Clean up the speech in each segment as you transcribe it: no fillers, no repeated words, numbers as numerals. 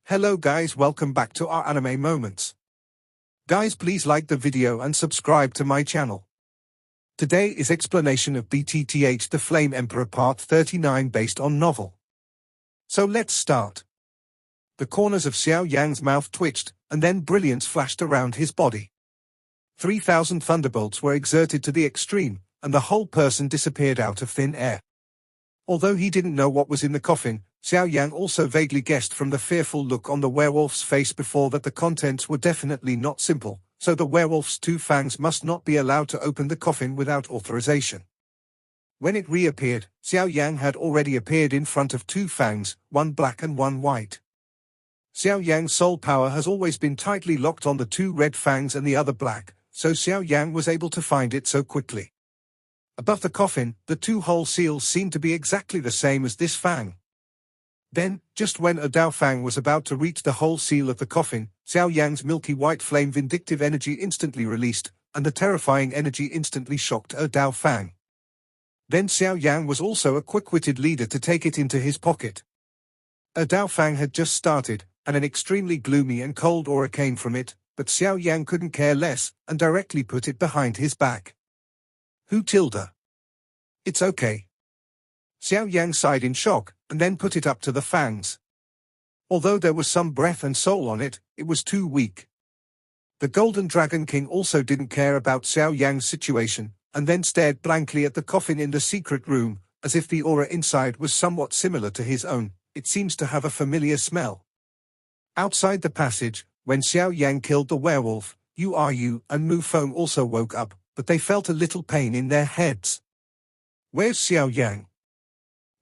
Hello guys, welcome back to our anime moments. Guys, please like the video and subscribe to my channel. Today is explanation of BTTH The Flame Emperor Part 39 based on novel. So let's start. The corners of Xiao Yan's mouth twitched, and then brilliance flashed around his body. 3,000 thunderbolts were exerted to the extreme, and the whole person disappeared out of thin air. Although he didn't know what was in the coffin, Xiao Yan also vaguely guessed from the fearful look on the werewolf's face before that the contents were definitely not simple, so the werewolf's two fangs must not be allowed to open the coffin without authorization. When it reappeared, Xiao Yan had already appeared in front of two fangs, one black and one white. Xiao Yan's soul power has always been tightly locked on the two red fangs and the other black, so Xiao Yan was able to find it so quickly. Above the coffin, the two hole seals seemed to be exactly the same as this fang. Then, just when a Dao Fang was about to reach the whole seal of the coffin, Xiao Yan's milky white flame vindictive energy instantly released, and the terrifying energy instantly shocked a Dao Fang. Then Xiao Yan was also a quick-witted leader to take it into his pocket. A Dao Fang had just started, and an extremely gloomy and cold aura came from it, but Xiao Yan couldn't care less, and directly put it behind his back. Who tilde? It's okay. Xiao Yan sighed in shock, and then put it up to the fangs. Although there was some breath and soul on it, it was too weak. The Golden Dragon King also didn't care about Xiao Yan's situation, and then stared blankly at the coffin in the secret room, as if the aura inside was somewhat similar to his own. It seems to have a familiar smell. Outside the passage, when Xiao Yan killed the werewolf, Yu and Mu Feng also woke up, but they felt a little pain in their heads. Where's Xiao Yan?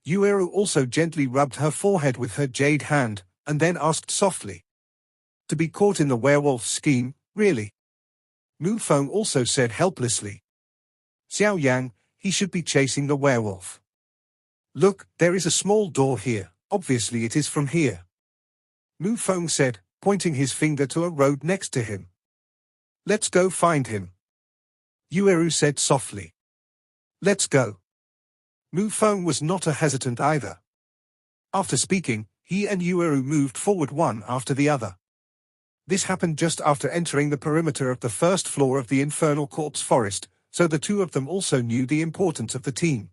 Yueru also gently rubbed her forehead with her jade hand, and then asked softly. To be caught in the werewolf's scheme, really? Mu Feng also said helplessly. Xiao Yan, he should be chasing the werewolf. Look, there is a small door here, obviously it is from here. Mu Feng said, pointing his finger to a road next to him. Let's go find him. Yueru said softly. Let's go. Mu Feng was not hesitant either. After speaking, he and Yueru moved forward one after the other. This happened just after entering the perimeter of the first floor of the Infernal Corpse Forest, so the two of them also knew the importance of the team.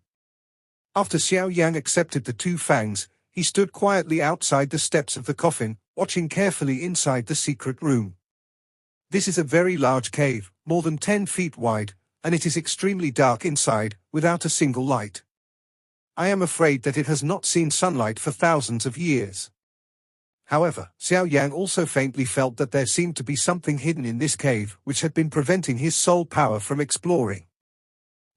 After Xiao Yan accepted the two fangs, he stood quietly outside the steps of the coffin, watching carefully inside the secret room. This is a very large cave, more than 10 feet wide, and it is extremely dark inside, without a single light. I am afraid that it has not seen sunlight for thousands of years. However, Xiao Yan also faintly felt that there seemed to be something hidden in this cave which had been preventing his soul power from exploring.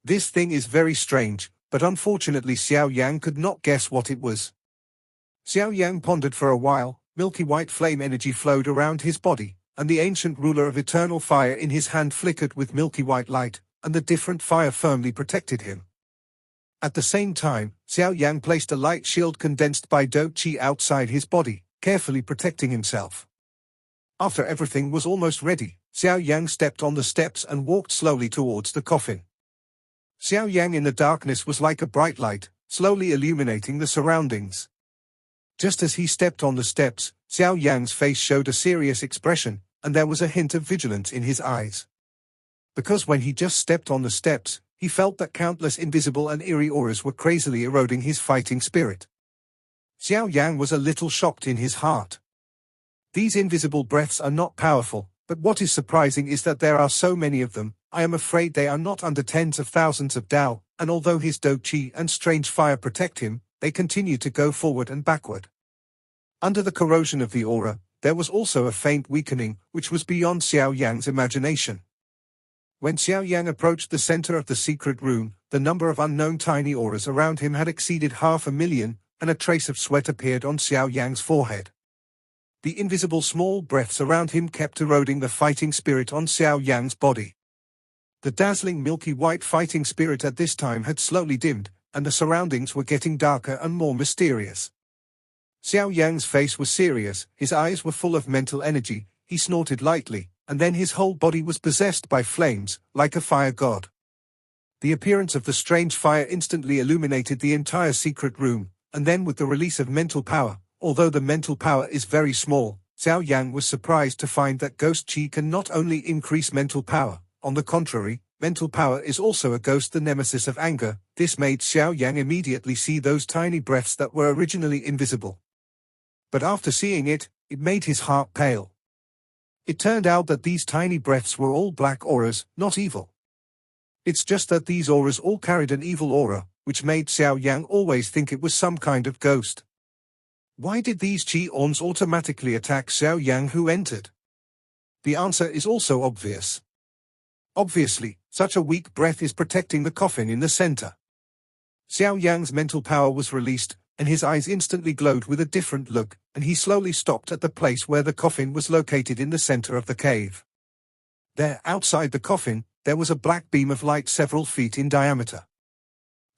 This thing is very strange, but unfortunately Xiao Yan could not guess what it was. Xiao Yan pondered for a while, milky white flame energy flowed around his body, and the ancient ruler of eternal fire in his hand flickered with milky white light, and the different fire firmly protected him. At the same time, Xiao Yan placed a light shield condensed by Do Qi outside his body, carefully protecting himself. After everything was almost ready, Xiao Yan stepped on the steps and walked slowly towards the coffin. Xiao Yan in the darkness was like a bright light, slowly illuminating the surroundings. Just as he stepped on the steps, Xiao Yan's face showed a serious expression, and there was a hint of vigilance in his eyes. Because when he just stepped on the steps, he felt that countless invisible and eerie auras were crazily eroding his fighting spirit. Xiao Yan was a little shocked in his heart. These invisible breaths are not powerful, but what is surprising is that there are so many of them. I am afraid they are not under tens of thousands of Dao, and although his Do Qi and strange fire protect him, they continue to go forward and backward. Under the corrosion of the aura, there was also a faint weakening, which was beyond Xiao Yan's imagination. When Xiao Yan approached the center of the secret room, the number of unknown tiny auras around him had exceeded 500,000, and a trace of sweat appeared on Xiao Yan's forehead. The invisible small breaths around him kept eroding the fighting spirit on Xiao Yan's body. The dazzling milky white fighting spirit at this time had slowly dimmed, and the surroundings were getting darker and more mysterious. Xiao Yan's face was serious, his eyes were full of mental energy, he snorted lightly, and then his whole body was possessed by flames, like a fire god. The appearance of the strange fire instantly illuminated the entire secret room, and then with the release of mental power, Although the mental power is very small, Xiao Yan was surprised to find that ghost chi can not only increase mental power, on the contrary, mental power is also a ghost, the nemesis of anger. This made Xiao Yan immediately see those tiny breaths that were originally invisible. But after seeing it, it made his heart pale. It turned out that these tiny breaths were all black auras, not evil. It's just that these auras all carried an evil aura, which made Xiao Yang always think it was some kind of ghost. Why did these chi-ons automatically attack Xiao Yang who entered? The answer is also obvious. Obviously, such a weak breath is protecting the coffin in the center. Xiao Yang's mental power was released, and his eyes instantly glowed with a different look, and he slowly stopped at the place where the coffin was located in the center of the cave. There, outside the coffin, there was a black beam of light several feet in diameter.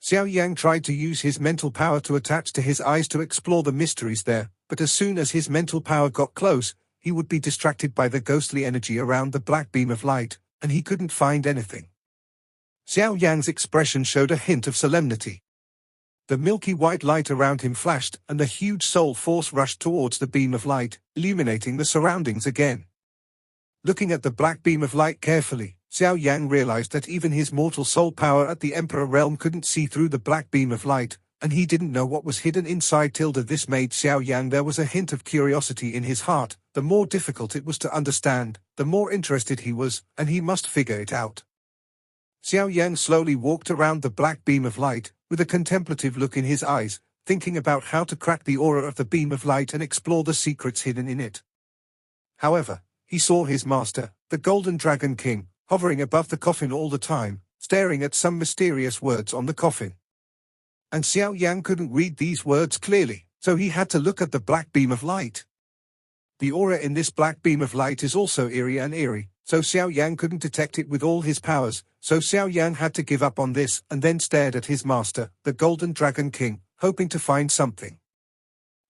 Xiao Yang tried to use his mental power to attach to his eyes to explore the mysteries there, but as soon as his mental power got close, he would be distracted by the ghostly energy around the black beam of light, and he couldn't find anything. Xiao Yang's expression showed a hint of solemnity. The milky white light around him flashed, and the huge soul force rushed towards the beam of light, illuminating the surroundings again. Looking at the black beam of light carefully, Xiao Yang realized that even his mortal soul power at the Emperor realm couldn't see through the black beam of light, and he didn't know what was hidden inside. This made Xiao Yang there was a hint of curiosity in his heart. The more difficult it was to understand, the more interested he was, and he must figure it out. Xiao Yang slowly walked around the black beam of light, with a contemplative look in his eyes, thinking about how to crack the aura of the beam of light and explore the secrets hidden in it. However, he saw his master, the Golden Dragon King, hovering above the coffin all the time, staring at some mysterious words on the coffin. And Xiao Yang couldn't read these words clearly, so he had to look at the black beam of light. The aura in this black beam of light is also eerie, so Xiao Yang couldn't detect it with all his powers, so Xiao Yang had to give up on this and then stared at his master, the Golden Dragon King, hoping to find something.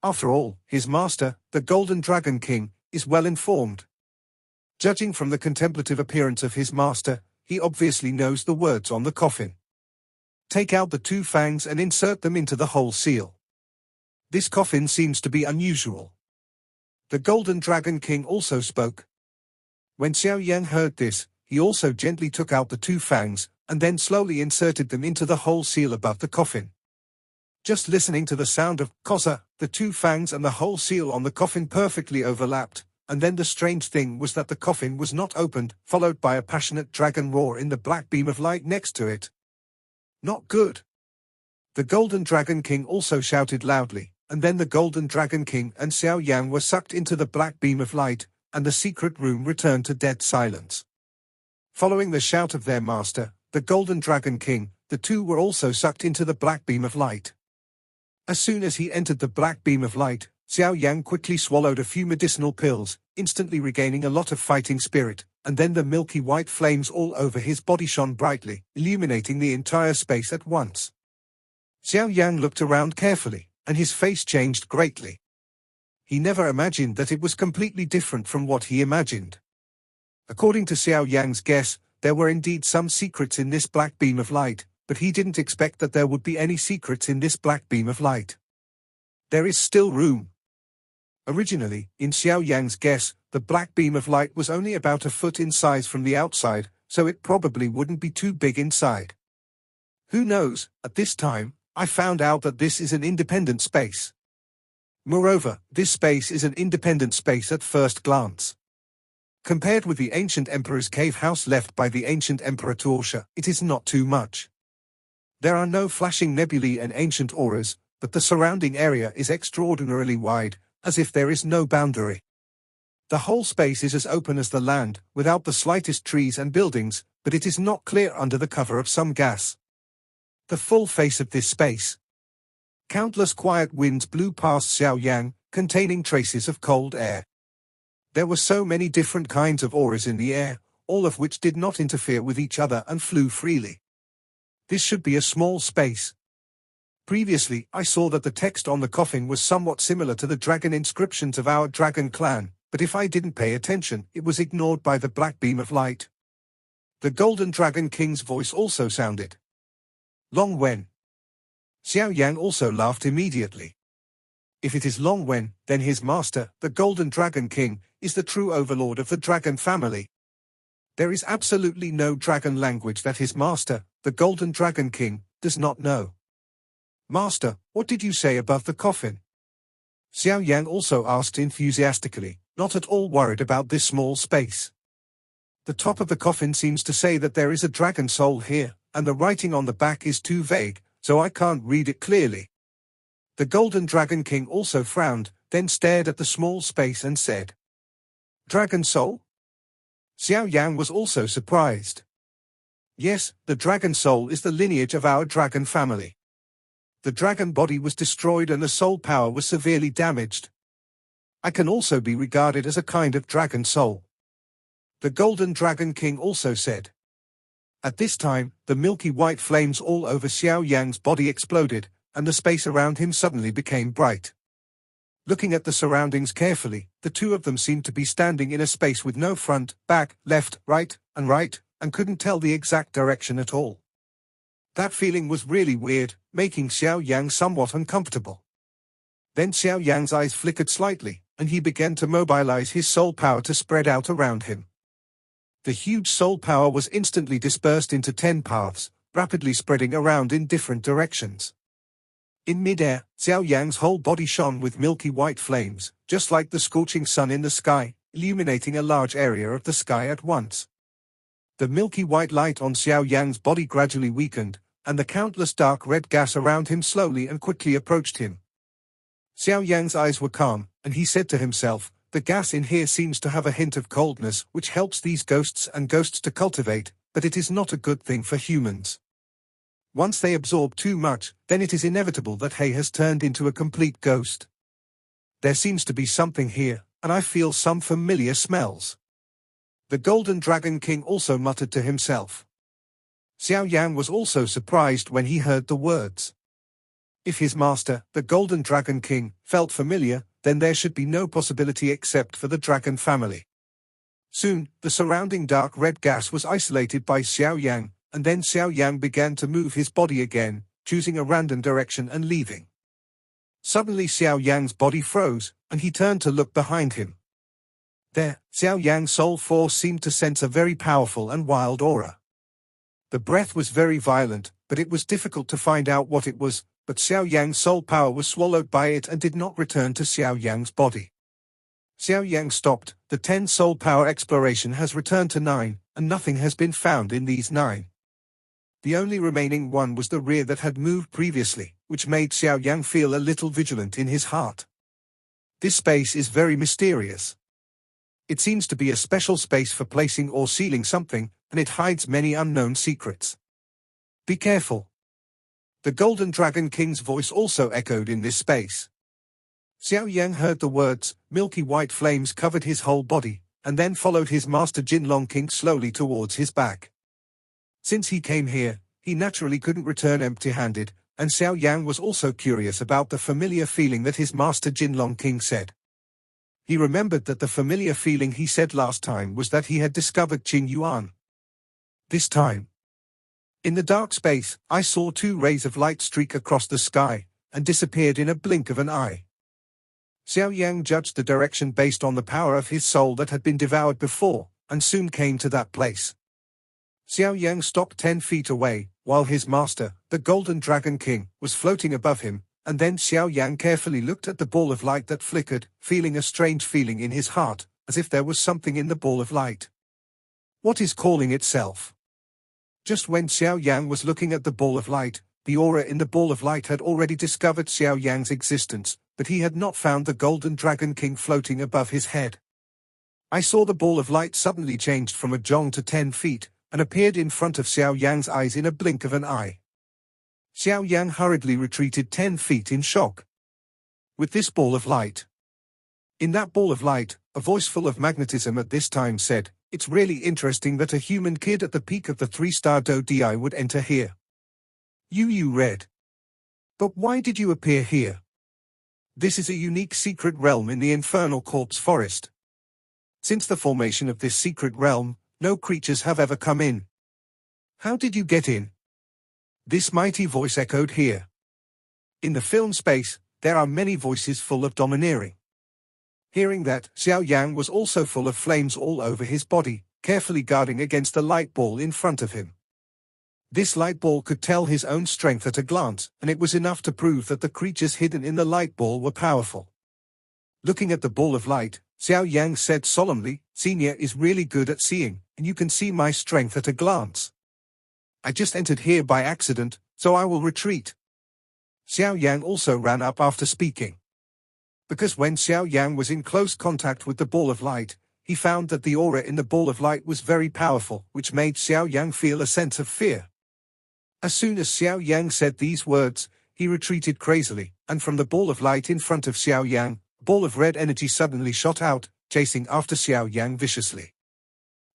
After all, his master, the Golden Dragon King, is well informed. Judging from the contemplative appearance of his master, he obviously knows the words on the coffin. Take out the two fangs and insert them into the whole seal. This coffin seems to be unusual. The Golden Dragon King also spoke. When Xiao Yang heard this, he also gently took out the two fangs, and then slowly inserted them into the whole seal above the coffin. Just listening to the sound of kosa, the two fangs and the whole seal on the coffin perfectly overlapped, and then the strange thing was that the coffin was not opened, followed by a passionate dragon roar in the black beam of light next to it. Not good. The Golden Dragon King also shouted loudly, and then the Golden Dragon King and Xiao Yang were sucked into the black beam of light, and the secret room returned to dead silence. Following the shout of their master, the Golden Dragon King, the two were also sucked into the black beam of light. As soon as he entered the black beam of light, Xiao Yang quickly swallowed a few medicinal pills, instantly regaining a lot of fighting spirit, and then the milky white flames all over his body shone brightly, illuminating the entire space at once. Xiao Yang looked around carefully, and his face changed greatly. He never imagined that it was completely different from what he imagined. According to Xiao Yang's guess, there were indeed some secrets in this black beam of light, but he didn't expect that there would be any secrets in this black beam of light. There is still room. Originally, in Xiao Yang's guess, the black beam of light was only about a foot in size from the outside, so it probably wouldn't be too big inside. Who knows, at this time, I found out that this is an independent space. Moreover, this space is an independent space at first glance. Compared with the ancient emperor's cave house left by the ancient emperor Tuosha, it is not too much. There are no flashing nebulae and ancient auras, but the surrounding area is extraordinarily wide, as if there is no boundary. The whole space is as open as the land, without the slightest trees and buildings, but it is not clear under the cover of some gas. The full face of this space. Countless quiet winds blew past Xiao Yang, containing traces of cold air. There were so many different kinds of auras in the air, all of which did not interfere with each other and flew freely. This should be a small space. Previously, I saw that the text on the coffin was somewhat similar to the dragon inscriptions of our dragon clan, but if I didn't pay attention, it was ignored by the black beam of light. The Golden Dragon King's voice also sounded. Long Wen. Xiao Yang also laughed immediately. If it is Long Wen, then his master, the Golden Dragon King, is the true overlord of the dragon family. There is absolutely no dragon language that his master, the Golden Dragon King, does not know. Master, what did you say above the coffin? Xiao Yan also asked enthusiastically, not at all worried about this small space. The top of the coffin seems to say that there is a dragon soul here, and the writing on the back is too vague, so I can't read it clearly. The Golden Dragon King also frowned, then stared at the small space and said, Dragon soul? Xiao Yan was also surprised. Yes, the dragon soul is the lineage of our dragon family. The dragon body was destroyed and the soul power was severely damaged. I can also be regarded as a kind of dragon soul. The Golden Dragon King also said. At this time, the milky white flames all over Xiao Yan's body exploded, and the space around him suddenly became bright. Looking at the surroundings carefully, the two of them seemed to be standing in a space with no front, back, left, and couldn't tell the exact direction at all. That feeling was really weird, making Xiao Yang somewhat uncomfortable. Then Xiao Yang's eyes flickered slightly, and he began to mobilize his soul power to spread out around him. The huge soul power was instantly dispersed into 10 paths, rapidly spreading around in different directions. In mid-air, Xiao Yang's whole body shone with milky white flames, just like the scorching sun in the sky, illuminating a large area of the sky at once. The milky white light on Xiao Yang's body gradually weakened, and the countless dark red gas around him slowly and quickly approached him. Xiao Yang's eyes were calm, and he said to himself, the gas in here seems to have a hint of coldness which helps these ghosts to cultivate, but it is not a good thing for humans. Once they absorb too much, then it is inevitable that he has turned into a complete ghost. There seems to be something here, and I feel some familiar smells. The Golden Dragon King also muttered to himself. Xiao Yan was also surprised when he heard the words. If his master, the Golden Dragon King, felt familiar, then there should be no possibility except for the dragon family. Soon, the surrounding dark red gas was isolated by Xiao Yan, and then Xiao Yan began to move his body again, choosing a random direction and leaving. Suddenly Xiao Yan's body froze, and he turned to look behind him. There, Xiao Yang's soul force seemed to sense a very powerful and wild aura. The breath was very violent, but it was difficult to find out what it was, but Xiao Yang's soul power was swallowed by it and did not return to Xiao Yang's body. Xiao Yang stopped, the 10 soul power exploration has returned to 9, and nothing has been found in these 9. The only remaining one was the rear that had moved previously, which made Xiao Yang feel a little vigilant in his heart. This space is very mysterious. It seems to be a special space for placing or sealing something, and it hides many unknown secrets. Be careful. The Golden Dragon King's voice also echoed in this space. Xiao Yang heard the words, milky white flames covered his whole body, and then followed his master Jinlong King slowly towards his back. Since he came here, he naturally couldn't return empty-handed, and Xiao Yang was also curious about the familiar feeling that his master Jinlong King said. He remembered that the familiar feeling he said last time was that he had discovered Qing Yuan. This time, in the dark space, I saw 2 rays of light streak across the sky, and disappeared in a blink of an eye. Xiao Yang judged the direction based on the power of his soul that had been devoured before, and soon came to that place. Xiao Yang stopped 10 feet away, while his master, the Golden Dragon King, was floating above him, and then Xiao Yang carefully looked at the ball of light that flickered, feeling a strange feeling in his heart, as if there was something in the ball of light. What is calling itself? Just when Xiao Yang was looking at the ball of light, the aura in the ball of light had already discovered Xiao Yang's existence, but he had not found the Golden Dragon King floating above his head. I saw the ball of light suddenly changed from a jong to 10 feet, and appeared in front of Xiao Yang's eyes in a blink of an eye. Xiao Yang hurriedly retreated 10 feet in shock. With this ball of light. In that ball of light, a voice full of magnetism at this time said, "It's really interesting that a human kid at the peak of the 3-star Dodi would enter here. You read. But why did you appear here? This is a unique secret realm in the Infernal Corpse Forest. Since the formation of this secret realm, no creatures have ever come in. How did you get in?" This mighty voice echoed here. In the film space, there are many voices full of domineering. Hearing that, Xiao Yan was also full of flames all over his body, carefully guarding against the light ball in front of him. This light ball could tell his own strength at a glance, and it was enough to prove that the creatures hidden in the light ball were powerful. Looking at the ball of light, Xiao Yan said solemnly, "Senior is really good at seeing, and you can see my strength at a glance. I just entered here by accident, so I will retreat." Xiao Yan also ran up after speaking. Because when Xiao Yan was in close contact with the ball of light, he found that the aura in the ball of light was very powerful, which made Xiao Yan feel a sense of fear. As soon as Xiao Yan said these words, he retreated crazily, and from the ball of light in front of Xiao Yan, a ball of red energy suddenly shot out, chasing after Xiao Yan viciously.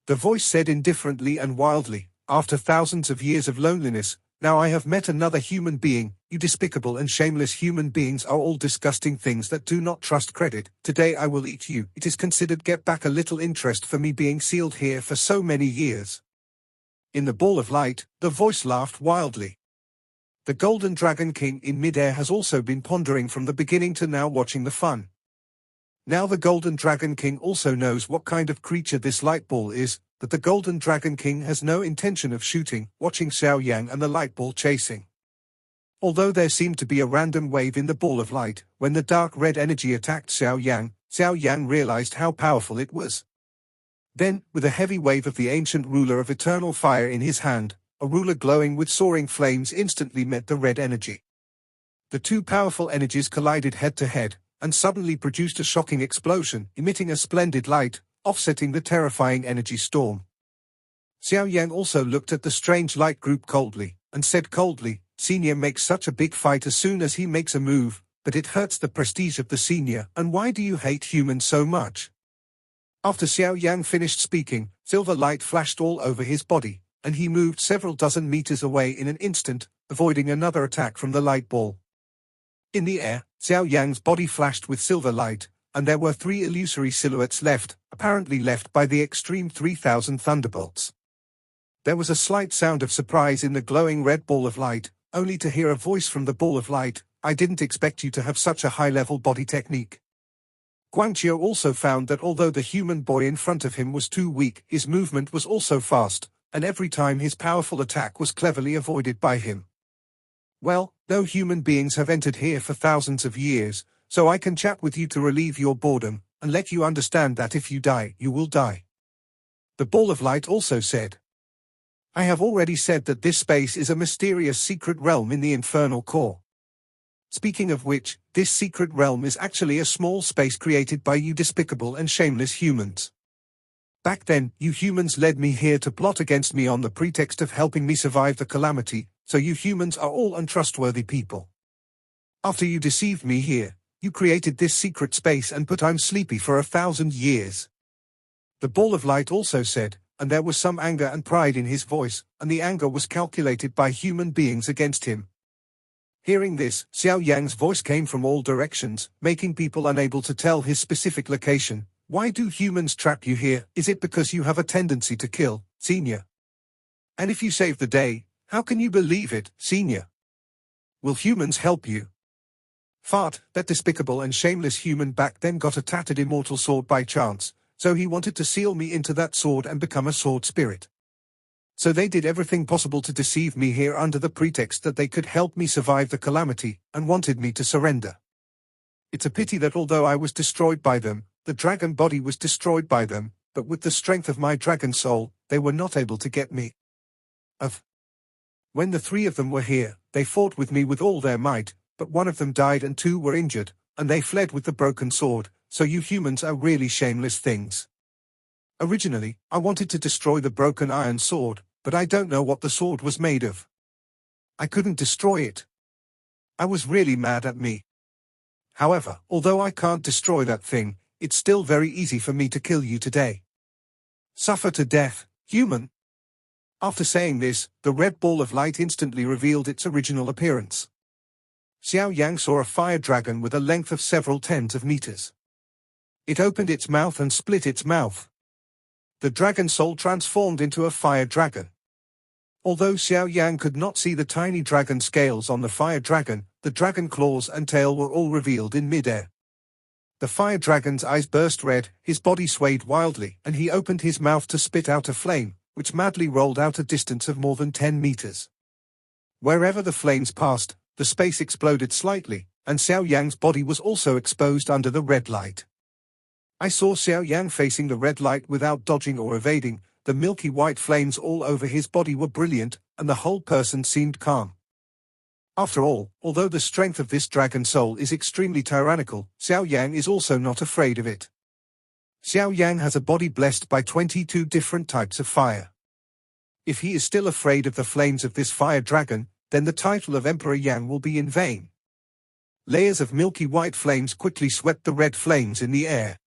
The voice said indifferently and wildly, "After thousands of years of loneliness, now I have met another human being. You despicable and shameless human beings are all disgusting things that do not trust credit. Today I will eat you. It is considered get back a little interest for me being sealed here for so many years." In the ball of light, the voice laughed wildly. The Golden Dragon King in midair has also been pondering from the beginning to now, watching the fun. Now the Golden Dragon King also knows what kind of creature this light ball is, but the Golden Dragon King has no intention of shooting, watching Xiao Yan and the light ball chasing. Although there seemed to be a random wave in the ball of light, when the dark red energy attacked Xiao Yan realized how powerful it was. Then, with a heavy wave of the ancient ruler of eternal fire in his hand, a ruler glowing with soaring flames instantly met the red energy. The two powerful energies collided head to head, and suddenly produced a shocking explosion, emitting a splendid light, offsetting the terrifying energy storm. Xiao Yan also looked at the strange light group coldly, and said coldly, "Senior makes such a big fight as soon as he makes a move, but it hurts the prestige of the senior, and why do you hate humans so much?" After Xiao Yan finished speaking, silver light flashed all over his body, and he moved several dozen meters away in an instant, avoiding another attack from the light ball. In the air, Xiao Yan's body flashed with silver light, and there were 3 illusory silhouettes left, apparently left by the extreme 3,000 thunderbolts. There was a slight sound of surprise in the glowing red ball of light, only to hear a voice from the ball of light, "I didn't expect you to have such a high-level body technique." Guangqiu also found that although the human boy in front of him was too weak, his movement was also fast, and every time his powerful attack was cleverly avoided by him. "Well, no human beings have entered here for thousands of years, so I can chat with you to relieve your boredom, and let you understand that if you die, you will die." The ball of light also said, "I have already said that this space is a mysterious secret realm in the infernal core. Speaking of which, this secret realm is actually a small space created by you despicable and shameless humans. Back then, you humans led me here to plot against me on the pretext of helping me survive the calamity, so you humans are all untrustworthy people. After you deceived me here, you created this secret space and put I'm sleepy for 1,000 years." The ball of light also said, and there was some anger and pride in his voice, and the anger was calculated by human beings against him. Hearing this, Xiao Yan's voice came from all directions, making people unable to tell his specific location. "Why do humans trap you here? Is it because you have a tendency to kill, senior? And if you save the day, how can you believe it, senior? Will humans help you?" Fart, that despicable and shameless human back then got a tattered immortal sword by chance, so he wanted to seal me into that sword and become a sword spirit. So they did everything possible to deceive me here under the pretext that they could help me survive the calamity, and wanted me to surrender. It's a pity that although I was destroyed by them, the dragon body was destroyed by them, but with the strength of my dragon soul, they were not able to get me. When the 3 of them were here, they fought with me with all their might, but 1 of them died and 2 were injured, and they fled with the broken sword, so you humans are really shameless things. Originally, I wanted to destroy the broken iron sword, but I don't know what the sword was made of. I couldn't destroy it. I was really mad at me. However, although I can't destroy that thing, it's still very easy for me to kill you today. Suffer to death, human." After saying this, the red ball of light instantly revealed its original appearance. Xiao Yan saw a fire dragon with a length of several tens of meters. It opened its mouth and split its mouth. The dragon soul transformed into a fire dragon. Although Xiao Yan could not see the tiny dragon scales on the fire dragon, the dragon claws and tail were all revealed in midair. The fire dragon's eyes burst red, his body swayed wildly, and he opened his mouth to spit out a flame, which madly rolled out a distance of more than 10 meters. Wherever the flames passed, the space exploded slightly, and Xiao Yang's body was also exposed under the red light. I saw Xiao Yang facing the red light without dodging or evading. The milky white flames all over his body were brilliant, and the whole person seemed calm. After all, although the strength of this dragon soul is extremely tyrannical, Xiao Yang is also not afraid of it. Xiao Yang has a body blessed by 22 different types of fire. If he is still afraid of the flames of this fire dragon, then the title of Emperor Yang will be in vain. Layers of milky white flames quickly swept the red flames in the air.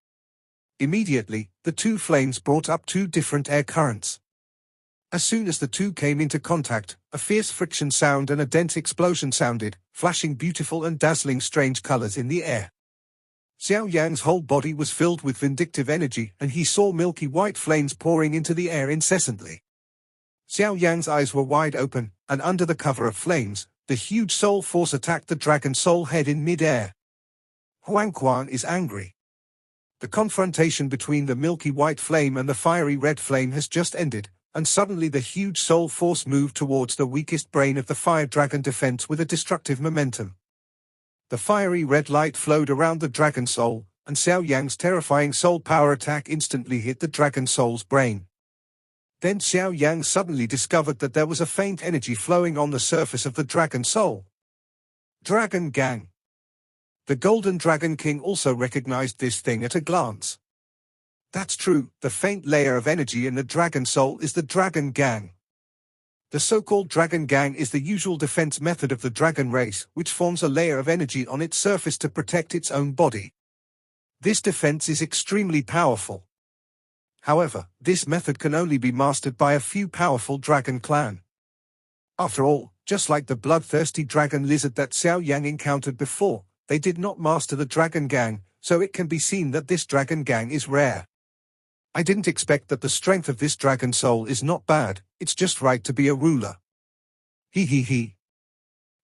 Immediately, the two flames brought up two different air currents. As soon as the two came into contact, a fierce friction sound and a dense explosion sounded, flashing beautiful and dazzling strange colors in the air. Xiao Yang's whole body was filled with vindictive energy, and he saw milky white flames pouring into the air incessantly. Xiao Yang's eyes were wide open, and under the cover of flames, the huge soul force attacked the dragon soul head in mid-air. Huang Quan is angry. The confrontation between the milky white flame and the fiery red flame has just ended, and suddenly the huge soul force moved towards the weakest brain of the fire dragon defense with a destructive momentum. The fiery red light flowed around the dragon soul, and Xiao Yang's terrifying soul power attack instantly hit the dragon soul's brain. Then Xiao Yang suddenly discovered that there was a faint energy flowing on the surface of the dragon soul. Dragon Gang. The Golden Dragon King also recognized this thing at a glance. That's true, the faint layer of energy in the dragon soul is the Dragon Gang. The so-called Dragon Gang is the usual defense method of the dragon race, which forms a layer of energy on its surface to protect its own body. This defense is extremely powerful. However, this method can only be mastered by a few powerful dragon clan. After all, just like the bloodthirsty dragon lizard that Xiao Yang encountered before, they did not master the Dragon Gang, so it can be seen that this Dragon Gang is rare. I didn't expect that the strength of this dragon soul is not bad, it's just right to be a ruler. He.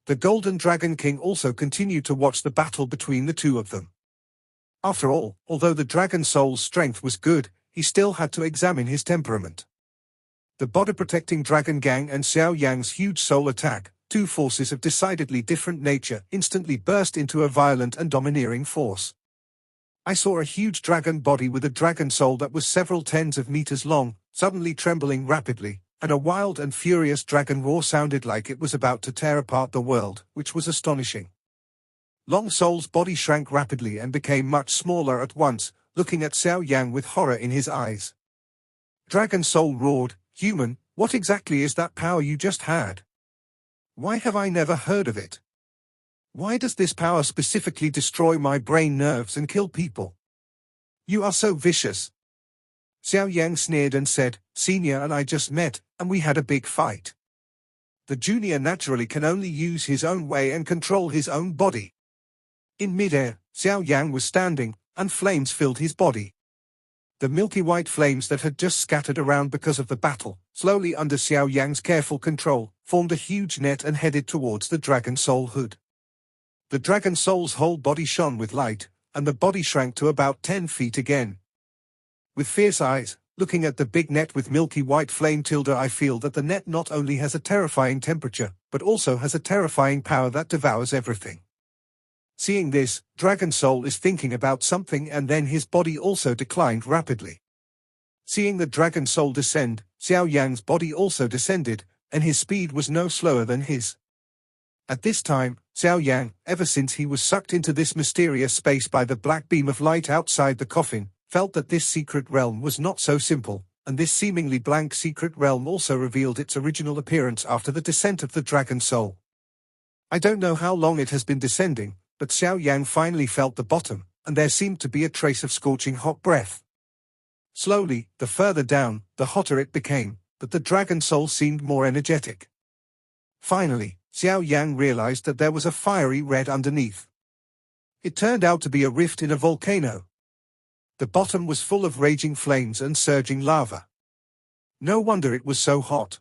The Golden Dragon King also continued to watch the battle between the two of them. After all, although the dragon soul's strength was good, he still had to examine his temperament. The body-protecting Dragon Gang and Xiao Yang's huge soul attack, two forces of decidedly different nature, instantly burst into a violent and domineering force. I saw a huge dragon body with a dragon soul that was several tens of meters long, suddenly trembling rapidly, and a wild and furious dragon roar sounded like it was about to tear apart the world, which was astonishing. Long Soul's body shrank rapidly and became much smaller at once, looking at Xiao Yang with horror in his eyes. Dragon Soul roared, "Human, what exactly is that power you just had? Why have I never heard of it? Why does this power specifically destroy my brain nerves and kill people? You are so vicious." Xiao Yang sneered and said, "Senior and I just met, and we had a big fight. The junior naturally can only use his own way and control his own body." In midair, Xiao Yang was standing, and flames filled his body. The milky white flames that had just scattered around because of the battle, slowly under Xiao Yang's careful control, formed a huge net and headed towards the Dragon Soul hood. The Dragon Soul's whole body shone with light, and the body shrank to about 10 feet again. With fierce eyes, looking at the big net with milky white flame I feel that the net not only has a terrifying temperature, but also has a terrifying power that devours everything. Seeing this, Dragon Soul is thinking about something, and then his body also declined rapidly. Seeing the Dragon Soul descend, Xiao Yang's body also descended, and his speed was no slower than his. At this time, Xiao Yang, ever since he was sucked into this mysterious space by the black beam of light outside the coffin, felt that this secret realm was not so simple, and this seemingly blank secret realm also revealed its original appearance after the descent of the Dragon Soul. I don't know how long it has been descending, but Xiao Yang finally felt the bottom, and there seemed to be a trace of scorching hot breath. Slowly, the further down, the hotter it became, but the Dragon Soul seemed more energetic. Finally, Xiao Yang realized that there was a fiery red underneath. It turned out to be a rift in a volcano. The bottom was full of raging flames and surging lava. No wonder it was so hot.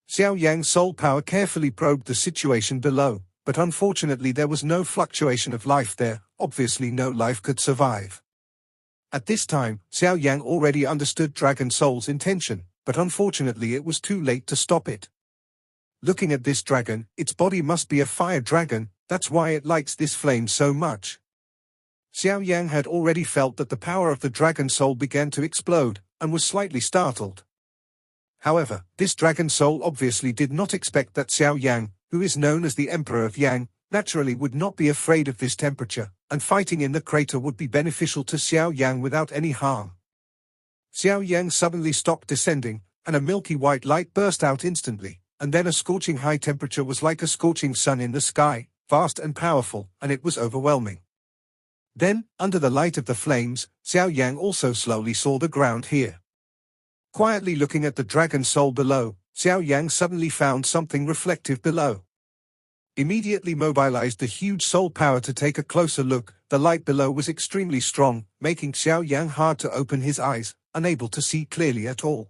Xiao Yang's soul power carefully probed the situation below, but unfortunately there was no fluctuation of life there, obviously no life could survive. At this time, Xiao Yan already understood Dragon Soul's intention, but unfortunately it was too late to stop it. Looking at this dragon, its body must be a fire dragon, that's why it likes this flame so much. Xiao Yan had already felt that the power of the Dragon Soul began to explode, and was slightly startled. However, this Dragon Soul obviously did not expect that Xiao Yan, who is known as the Emperor of Yang, naturally would not be afraid of this temperature, and fighting in the crater would be beneficial to Xiao Yang without any harm. Xiao Yang suddenly stopped descending, and a milky white light burst out instantly, and then a scorching high temperature was like a scorching sun in the sky, vast and powerful, and it was overwhelming. Then, under the light of the flames, Xiao Yang also slowly saw the ground here. Quietly looking at the Dragon Soul below, Xiao Yang suddenly found something reflective below. Immediately mobilized the huge soul power to take a closer look. The light below was extremely strong, making Xiao Yang hard to open his eyes, unable to see clearly at all.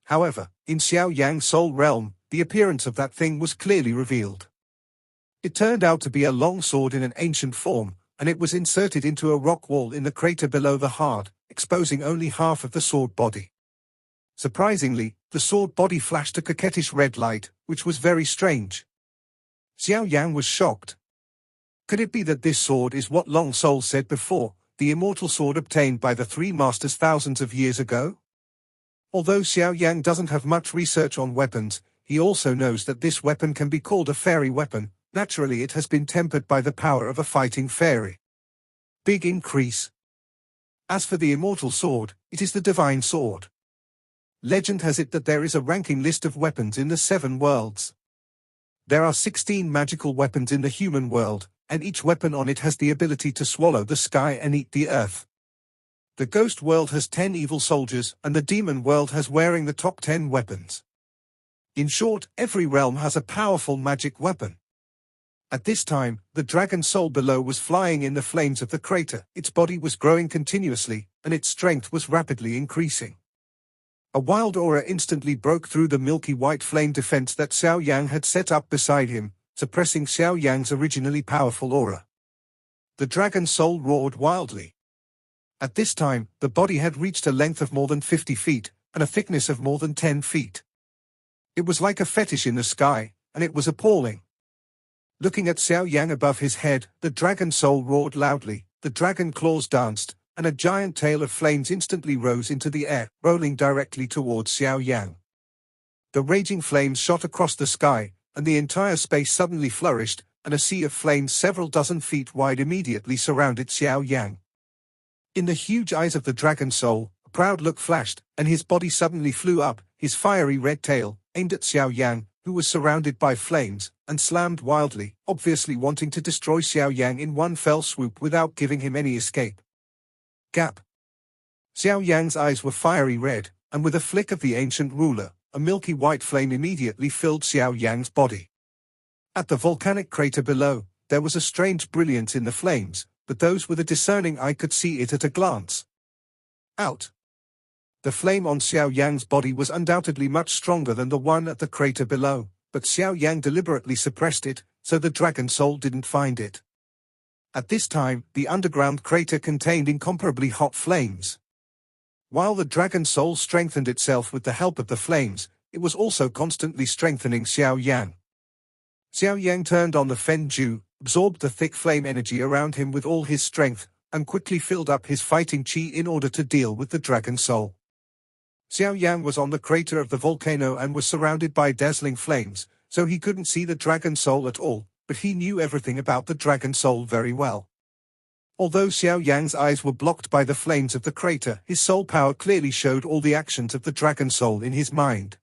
However, in Xiao Yang's soul realm, the appearance of that thing was clearly revealed. It turned out to be a long sword in an ancient form, and it was inserted into a rock wall in the crater below the heart, exposing only half of the sword body. Surprisingly, the sword body flashed a coquettish red light, which was very strange. Xiao Yang was shocked. Could it be that this sword is what Long Soul said before, the immortal sword obtained by the three masters thousands of years ago? Although Xiao Yang doesn't have much research on weapons, he also knows that this weapon can be called a fairy weapon. Naturally it has been tempered by the power of a fighting fairy. Big increase. As for the immortal sword, it is the divine sword. Legend has it that there is a ranking list of weapons in the 7 worlds. There are 16 magical weapons in the human world, and each weapon on it has the ability to swallow the sky and eat the earth. The ghost world has 10 evil soldiers, and the demon world has wearing the top 10 weapons. In short, every realm has a powerful magic weapon. At this time, the Dragon Soul below was flying in the flames of the crater. Its body was growing continuously, and its strength was rapidly increasing. A wild aura instantly broke through the milky white flame defense that Xiao Yang had set up beside him, suppressing Xiao Yang's originally powerful aura. The Dragon Soul roared wildly. At this time, the body had reached a length of more than 50 feet, and a thickness of more than 10 feet. It was like a fetish in the sky, and it was appalling. Looking at Xiao Yang above his head, the Dragon Soul roared loudly, the dragon claws danced, and a giant tail of flames instantly rose into the air, rolling directly towards Xiao Yang. The raging flames shot across the sky, and the entire space suddenly flourished, and a sea of flames several dozen feet wide immediately surrounded Xiao Yang. In the huge eyes of the Dragon Soul, a proud look flashed, and his body suddenly flew up, his fiery red tail, aimed at Xiao Yang, who was surrounded by flames, and slammed wildly, obviously wanting to destroy Xiao Yang in one fell swoop without giving him any escape. Gap. Xiao Yang's eyes were fiery red, and with a flick of the ancient ruler, a milky white flame immediately filled Xiao Yang's body. At the volcanic crater below, there was a strange brilliance in the flames, but those with a discerning eye could see it at a glance. Out. The flame on Xiao Yang's body was undoubtedly much stronger than the one at the crater below, but Xiao Yang deliberately suppressed it, so the Dragon Soul didn't find it. At this time, the underground crater contained incomparably hot flames. While the Dragon Soul strengthened itself with the help of the flames, it was also constantly strengthening Xiao Yang. Xiao Yang turned on the Fenju, absorbed the thick flame energy around him with all his strength, and quickly filled up his fighting chi in order to deal with the Dragon Soul. Xiao Yang was on the crater of the volcano and was surrounded by dazzling flames, so he couldn't see the Dragon Soul at all, but he knew everything about the Dragon Soul very well. Although Xiao Yang's eyes were blocked by the flames of the crater, his soul power clearly showed all the actions of the Dragon Soul in his mind.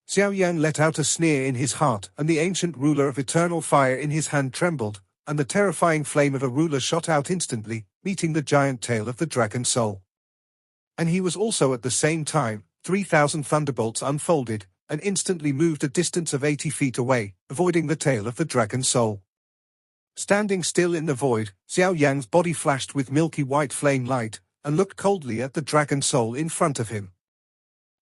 Xiao Yang let out a sneer in his heart, and the ancient ruler of eternal fire in his hand trembled, and the terrifying flame of a ruler shot out instantly, meeting the giant tail of the Dragon Soul. And he was also at the same time, 3,000 thunderbolts unfolded, and instantly moved a distance of 80 feet away, avoiding the tail of the Dragon Soul. Standing still in the void, Xiao Yang's body flashed with milky white flame light, and looked coldly at the Dragon Soul in front of him.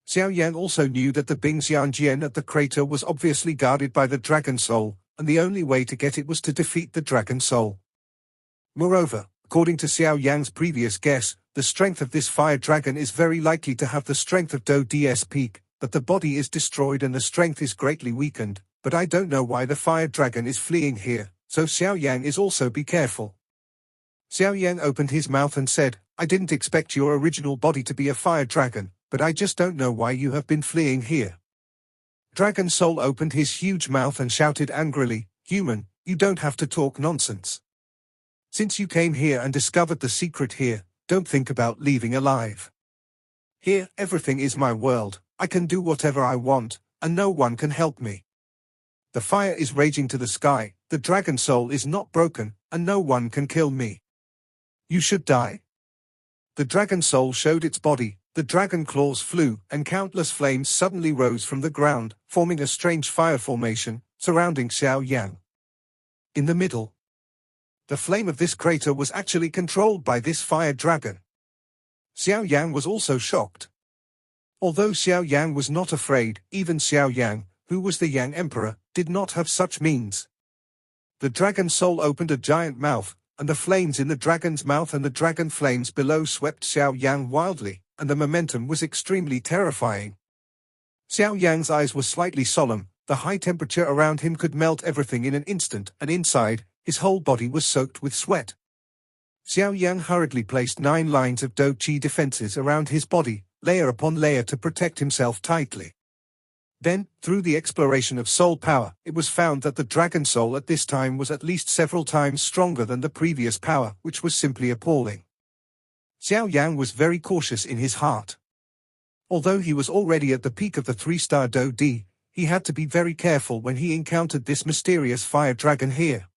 Xiao Yang also knew that the Bingxian Jian at the crater was obviously guarded by the Dragon Soul, and the only way to get it was to defeat the dragon soul. Moreover, according to Xiao Yan's previous guess, the strength of this fire dragon is very likely to have the strength of Do D's peak, but the body is destroyed and the strength is greatly weakened, but I don't know why the fire dragon is fleeing here, so Xiao Yan is also be careful. Xiao Yan opened his mouth and said, I didn't expect your original body to be a fire dragon, but I just don't know why you have been fleeing here. Dragon Soul opened his huge mouth and shouted angrily, Human, you don't have to talk nonsense. Since you came here and discovered the secret here, don't think about leaving alive. Here, everything is my world, I can do whatever I want, and no one can help me. The fire is raging to the sky, the dragon soul is not broken, and no one can kill me. You should die. The dragon soul showed its body, the dragon claws flew, and countless flames suddenly rose from the ground, forming a strange fire formation, surrounding Xiao Yan. In the middle, the flame of this crater was actually controlled by this fire dragon. Xiao Yan was also shocked. Although Xiao Yan was not afraid, even Xiao Yan, who was the Yang Emperor, did not have such means. The dragon soul opened a giant mouth, and the flames in the dragon's mouth and the dragon flames below swept Xiao Yan wildly, and the momentum was extremely terrifying. Xiao Yan's eyes were slightly solemn, the high temperature around him could melt everything in an instant, and inside, his whole body was soaked with sweat. Xiao Yan hurriedly placed 9 lines of Do Qi defenses around his body, layer upon layer to protect himself tightly. Then, through the exploration of soul power, it was found that the dragon soul at this time was at least several times stronger than the previous power, which was simply appalling. Xiao Yan was very cautious in his heart. Although he was already at the peak of the 3-star Do Di, he had to be very careful when he encountered this mysterious fire dragon here.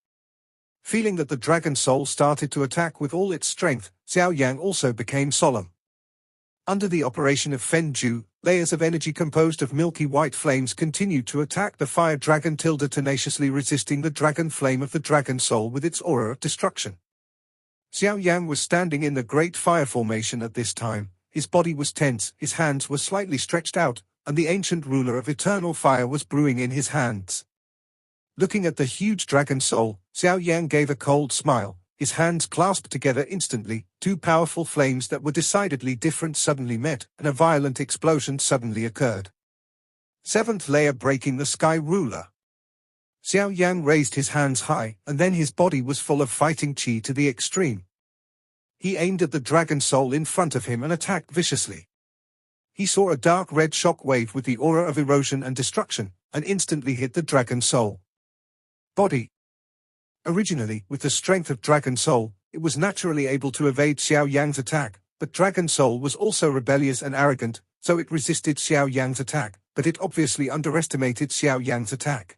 Feeling that the dragon soul started to attack with all its strength, Xiao Yan also became solemn. Under the operation of Fen Ju, layers of energy composed of milky white flames continued to attack the fire dragon tilde tenaciously resisting the dragon flame of the dragon soul with its aura of destruction. Xiao Yan was standing in the great fire formation at this time, his body was tense, his hands were slightly stretched out, and the ancient ruler of eternal fire was brewing in his hands. Looking at the huge dragon soul, Xiao Yan gave a cold smile, his hands clasped together instantly, 2 powerful flames that were decidedly different suddenly met, and a violent explosion suddenly occurred. 7th layer breaking the sky ruler. Xiao Yan raised his hands high, and then his body was full of fighting qi to the extreme. He aimed at the dragon soul in front of him and attacked viciously. He saw a dark red shock wave with the aura of erosion and destruction, and instantly hit the dragon soul. Body. Originally, with the strength of Dragon Soul, it was naturally able to evade Xiao Yan's attack, but Dragon Soul was also rebellious and arrogant, so it resisted Xiao Yan's attack, but it obviously underestimated Xiao Yan's attack.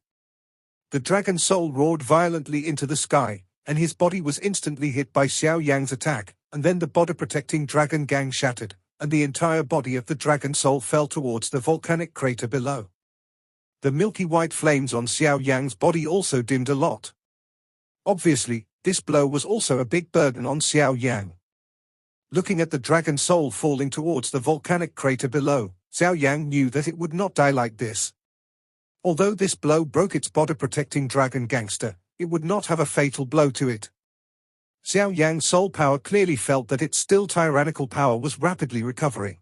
The Dragon Soul roared violently into the sky, and his body was instantly hit by Xiao Yan's attack, and then the body-protecting Dragon Gang shattered, and the entire body of the Dragon Soul fell towards the volcanic crater below. The milky white flames on Xiao Yan's body also dimmed a lot. Obviously, this blow was also a big burden on Xiao Yan. Looking at the dragon soul falling towards the volcanic crater below, Xiao Yan knew that it would not die like this. Although this blow broke its body-protecting dragon gangster, it would not have a fatal blow to it. Xiao Yan's soul power clearly felt that its still tyrannical power was rapidly recovering.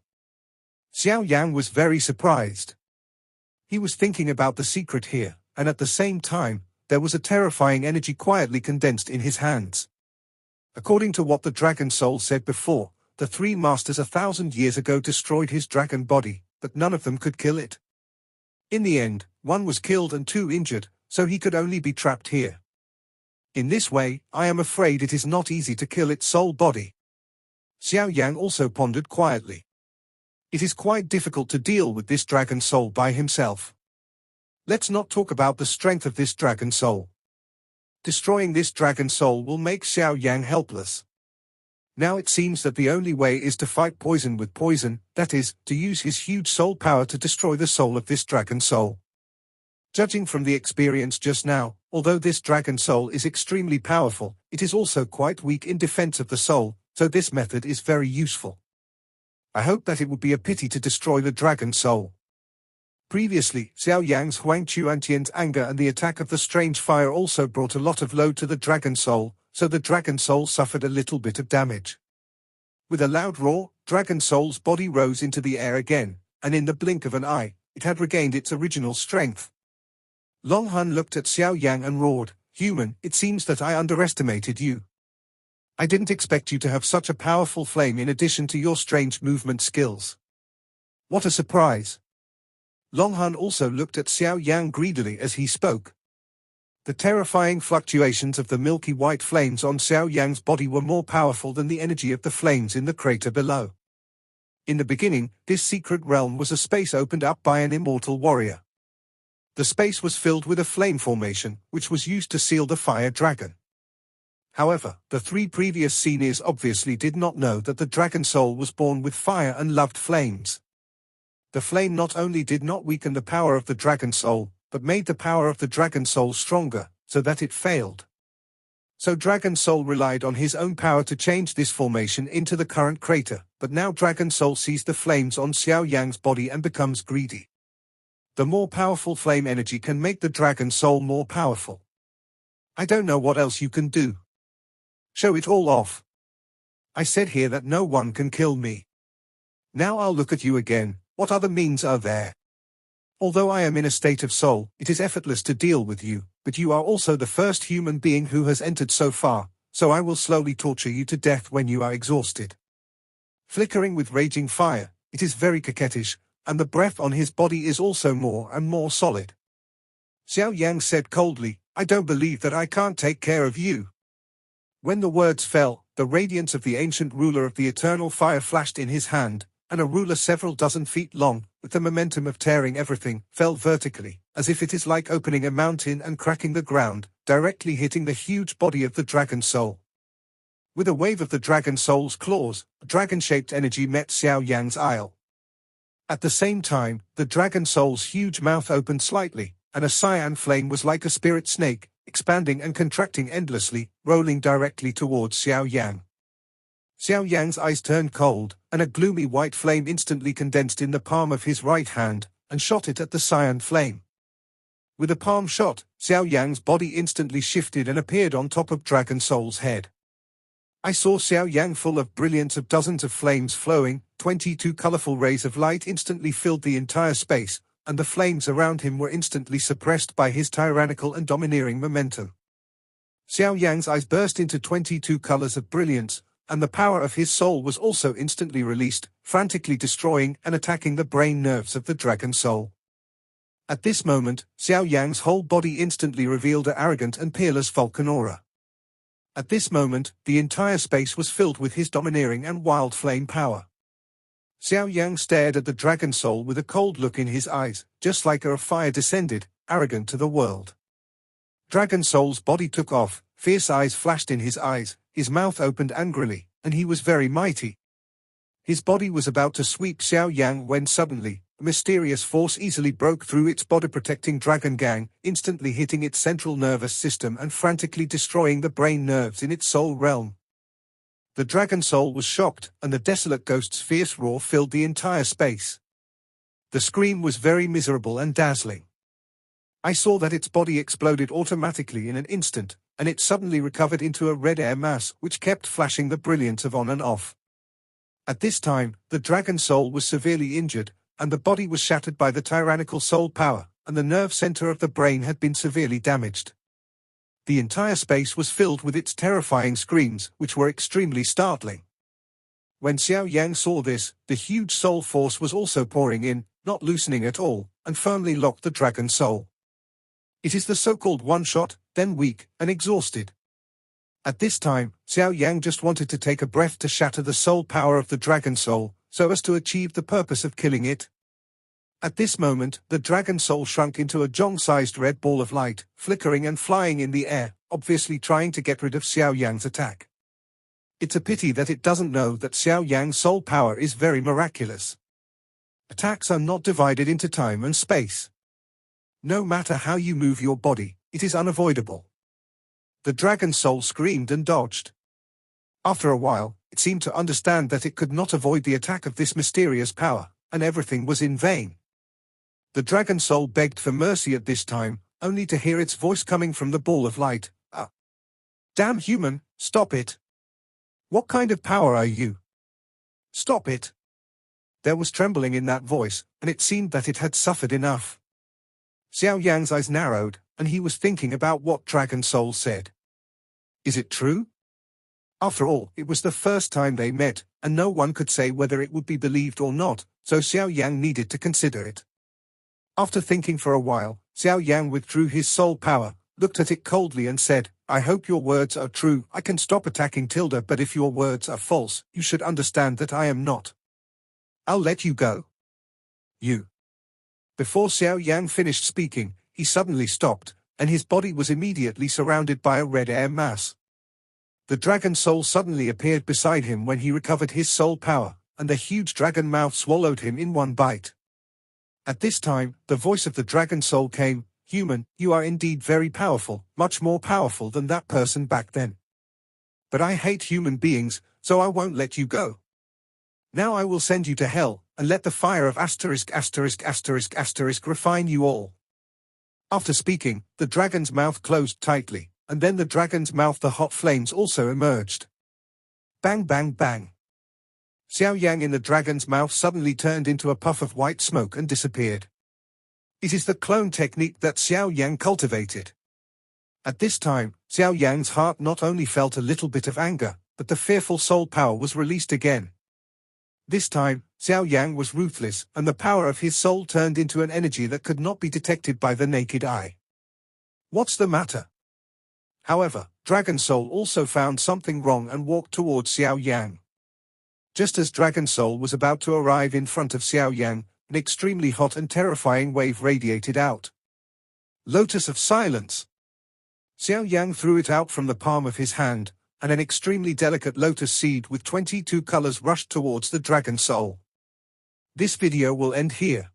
Xiao Yan was very surprised. He was thinking about the secret here, and at the same time, there was a terrifying energy quietly condensed in his hands. According to what the dragon soul said before, the 3 masters 1,000 years ago destroyed his dragon body, but none of them could kill it. In the end, 1 was killed and 2 injured, so he could only be trapped here. In this way, I am afraid it is not easy to kill its soul body. Xiao Yan also pondered quietly. It is quite difficult to deal with this dragon soul by himself. Let's not talk about the strength of this dragon soul. Destroying this dragon soul will make Xiao Yan helpless. Now it seems that the only way is to fight poison with poison, that is, to use his huge soul power to destroy the soul of this dragon soul. Judging from the experience just now, although this dragon soul is extremely powerful, it is also quite weak in defense of the soul, so this method is very useful. I hope that it would be a pity to destroy the dragon soul. Previously, Xiao Yang's Huang Chuantian's anger and the attack of the strange fire also brought a lot of load to the dragon soul, so the dragon soul suffered a little bit of damage. With a loud roar, dragon soul's body rose into the air again, and in the blink of an eye, it had regained its original strength. Long Hun looked at Xiao Yang and roared, "Human, it seems that I underestimated you. I didn't expect you to have such a powerful flame in addition to your strange movement skills. What a surprise." Long Hun also looked at Xiao Yang greedily as he spoke. The terrifying fluctuations of the milky white flames on Xiao Yang's body were more powerful than the energy of the flames in the crater below. In the beginning, this secret realm was a space opened up by an immortal warrior. The space was filled with a flame formation, which was used to seal the fire dragon. However, the three previous seniors obviously did not know that the dragon soul was born with fire and loved flames. The flame not only did not weaken the power of the dragon soul, but made the power of the dragon soul stronger, so that it failed. So Dragon Soul relied on his own power to change this formation into the current crater, but now Dragon Soul sees the flames on Xiao Yang's body and becomes greedy. The more powerful flame energy can make the Dragon Soul more powerful. I don't know what else you can do. Show it all off. I said here that no one can kill me. Now I'll look at you again. What other means are there? Although I am in a state of soul, it is effortless to deal with you, but you are also the first human being who has entered so far, so I will slowly torture you to death when you are exhausted. Flickering with raging fire, it is very coquettish, and the breath on his body is also more and more solid. Xiao Yang said coldly, "I don't believe that I can't take care of you." When the words fell, the radiance of the ancient ruler of the eternal fire flashed in his hand, and a ruler several dozen feet long, with the momentum of tearing everything, fell vertically, as if it is like opening a mountain and cracking the ground, directly hitting the huge body of the dragon soul. With a wave of the dragon soul's claws, a dragon-shaped energy met Xiao Yang's isle. At the same time, the dragon soul's huge mouth opened slightly, and a cyan flame was like a spirit snake, expanding and contracting endlessly, rolling directly towards Xiao Yang. Xiao Yang's eyes turned cold, and a gloomy white flame instantly condensed in the palm of his right hand, and shot it at the cyan flame. With a palm shot, Xiao Yang's body instantly shifted and appeared on top of Dragon Soul's head. I saw Xiao Yang full of brilliance of dozens of flames flowing, 22 colorful rays of light instantly filled the entire space, and the flames around him were instantly suppressed by his tyrannical and domineering momentum. Xiao Yang's eyes burst into 22 colors of brilliance, and the power of his soul was also instantly released, frantically destroying and attacking the brain nerves of the dragon soul. At this moment, Xiao Yang's whole body instantly revealed an arrogant and peerless Vulcan aura. At this moment, the entire space was filled with his domineering and wild flame power. Xiao Yang stared at the dragon soul with a cold look in his eyes, just like a fire descended, arrogant to the world. Dragon soul's body took off, fierce eyes flashed in his eyes, his mouth opened angrily, and he was very mighty. His body was about to sweep Xiao Yang when suddenly, a mysterious force easily broke through its body-protecting dragon gang, instantly hitting its central nervous system and frantically destroying the brain nerves in its soul realm. The dragon soul was shocked, and the desolate ghost's fierce roar filled the entire space. The scream was very miserable and dazzling. I saw that its body exploded automatically in an instant, and it suddenly recovered into a red air mass which kept flashing the brilliance of on and off. At this time, the dragon soul was severely injured, and the body was shattered by the tyrannical soul power, and the nerve center of the brain had been severely damaged. The entire space was filled with its terrifying screams, which were extremely startling. When Xiao Yang saw this, the huge soul force was also pouring in, not loosening at all, and firmly locked the dragon soul. It is the so-called one-shot, then weak, and exhausted. At this time, Xiao Yang just wanted to take a breath to shatter the soul power of the dragon soul, so as to achieve the purpose of killing it. At this moment, the dragon soul shrunk into a jong-sized red ball of light, flickering and flying in the air, obviously trying to get rid of Xiao Yang's attack. It's a pity that it doesn't know that Xiao Yang's soul power is very miraculous. Attacks are not divided into time and space. No matter how you move your body, it is unavoidable. The dragon soul screamed and dodged. After a while, it seemed to understand that it could not avoid the attack of this mysterious power, and everything was in vain. The dragon soul begged for mercy at this time, only to hear its voice coming from the ball of light. Damn human, stop it. What kind of power are you? Stop it. There was trembling in that voice, and it seemed that it had suffered enough. Xiao Yan's eyes narrowed, and he was thinking about what Dragon Soul said. Is it true? After all, it was the first time they met, and no one could say whether it would be believed or not, so Xiao Yan needed to consider it. After thinking for a while, Xiao Yan withdrew his soul power, looked at it coldly and said, I hope your words are true. I can stop attacking Tilda, but if your words are false, you should understand that I am not. I'll let you go. You. Before Xiao Yan finished speaking, he suddenly stopped, and his body was immediately surrounded by a red air mass. The dragon soul suddenly appeared beside him when he recovered his soul power, and the huge dragon mouth swallowed him in one bite. At this time, the voice of the dragon soul came, Human, you are indeed very powerful, much more powerful than that person back then. But I hate human beings, so I won't let you go. Now I will send you to hell, and let the fire of **** refine you all. After speaking, the dragon's mouth closed tightly, and then the dragon's mouth the hot flames also emerged. Bang bang bang. Xiao Yang in the dragon's mouth suddenly turned into a puff of white smoke and disappeared. It is the clone technique that Xiao Yang cultivated. At this time, Xiao Yang's heart not only felt a little bit of anger, but the fearful soul power was released again. This time, Xiao Yang was ruthless, and the power of his soul turned into an energy that could not be detected by the naked eye. What's the matter? However, Dragon Soul also found something wrong and walked towards Xiao Yang. Just as Dragon Soul was about to arrive in front of Xiao Yang, an extremely hot and terrifying wave radiated out. Lotus of Silence. Xiao Yang threw it out from the palm of his hand, and an extremely delicate lotus seed with 22 colors rushed towards the Dragon Soul. This video will end here.